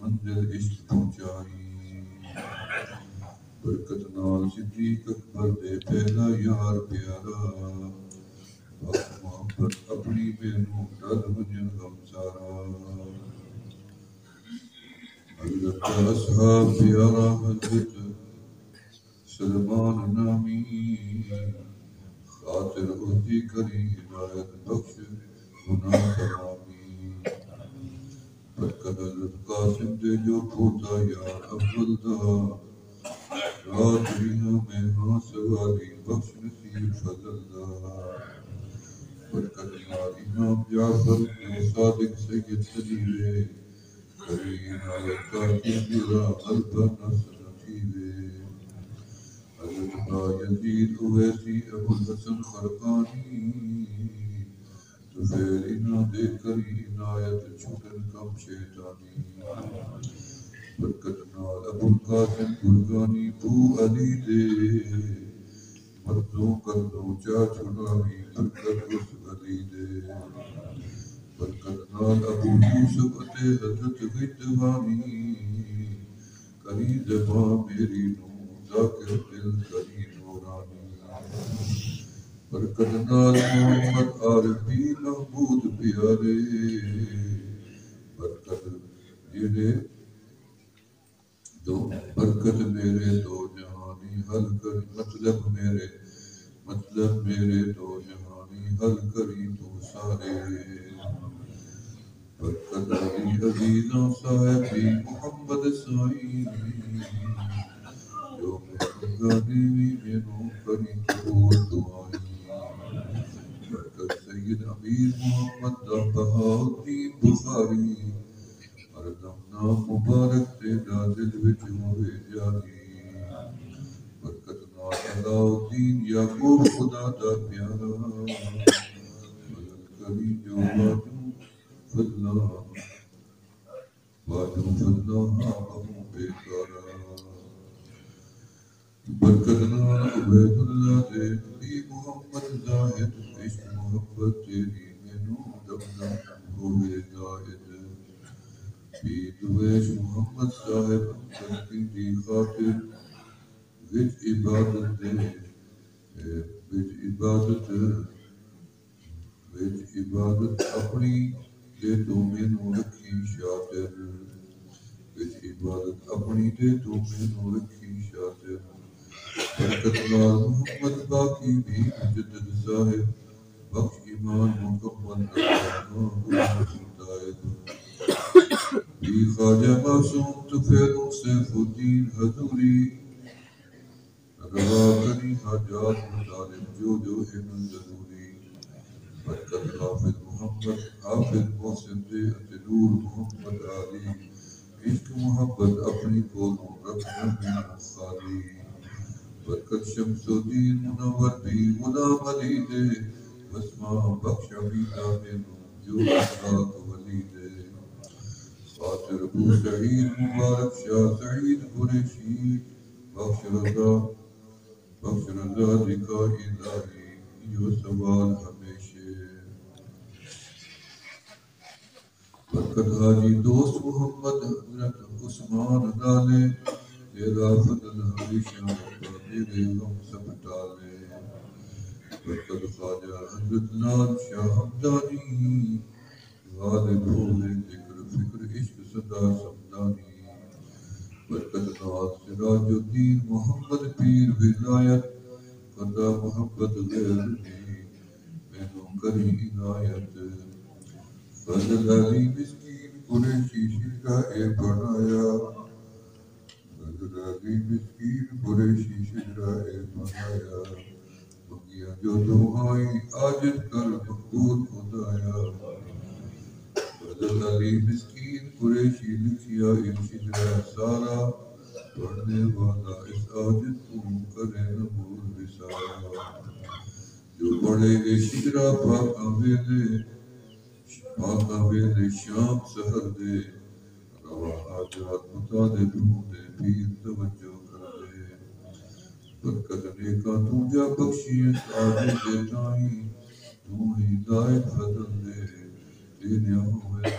منزل عشق پہنچائی برکت نال صدیق اکبر دے پہلا یار پیارا بخش محبت اپنی مینوں ڈر وجن غم سارا حضرت اصحاب پیارا حضرت سلمان نامی خاطر اسی کری ہدایت بخش گناہ تمامی برکت حضرت قاسم دے جو پوتا یار اول دا راتریاں میں ہاں سوالی بخش نصیب فضل دا برکت نال امام جعفر دے صادق سید سلیوے کری عنایت تاکہ میرا قلب نصر نتیوے حضرت با یزید اویسی ابو الحسن خرقانی تو پھر انہاں دے کری عنایت چھوٹن کم شیطانی برکت نال ابو القاسم گلگانی بو علی دے مردوں کردوں چا چھڑاوی برکت اس علی دے برکت نال ابو یوسف اتے حضرت غدوانی کری زباں میری نو ذاکر دل کری نورانی برکت نال محمد عارفی محمود پیارے برکت جڑے دو برکت میرے دو جہانی حل کر مطلب میرے دو جہانی حل کری تو سارے برکت علی عزیزاں صاحبی محمد سائی جو میں گانی مینوں کری قبول دعائی برکت سید امیر محمد دا بہاؤدین بخاری ہردم نام مبارک تیرا دل وچ ہوئے جاری برکت نال علاؤدین یعقوب خدا دا پیارا مدد کری جو باجو فضلا ہاں بیکارا برکت نال عبید اللہ دے نبی محمد زاہد عشق محبت تیری مینوں دم ہوئے زاہد دویش محمد صاحب کرتی دی خاطر وچ عبادت اپنی دے تو مینوں رکھی شاطر وچ عبادت اپنی دے تو مینوں رکھی شاطر برکت نال محمد باقی بھی مجدد صاحب بخش ایمان مکمل ہدایت بی خواجہ معصوم تو پھیروں سیف الدین حضوری روا کری حاجات مطالب جو ہمن ضروری برکت حافظ محمد حافظ محسن دے نور محمد علی عشق محبت اپنی بولوں رکھنا میں خالی برکت شمس الدین منور بھی غلام علی دے بسمہ بخش عبیدہ مینوں جو اخلاق ولی دے خاطر ابو سعید مبارک شاہ سعید قریشی بخش رضا لکھا الہی یہ سوال ہمیشہ برکت حاجی دوست محمد حضرت عثمان ڈالے تیرا فضل ہمیشہ میرے غم سب ٹالے برکت خواجہ حضرت نام شاہ حمدانی غالب ہوئے ذکر فکر عشق صدا سمدانی برکت نواز سراج الدین محمد پیر ولایت قضا محبت غیر دی مینوں کری عنایت فضل علی مسکین قریشی شجرہ بنایا فضل علی مسکین قریشی شجرہ بنایا منگیا جو دعائی عاجز کر مقبول خدایا فضل علی مسکین قریشی لکھیا ایک شجرہ سارا پڑھنے والا اس عاجز کو کرے نبول رسالہ جو پڑھے گے شجرہ پاکا ویلے شام سحر دے روا حاجات مطالب دے پیر توجہ کر دے برکت نیکا تو جا بخشیت آجز دے تائیں تو ہدایت فضل دے تیرے ہوئے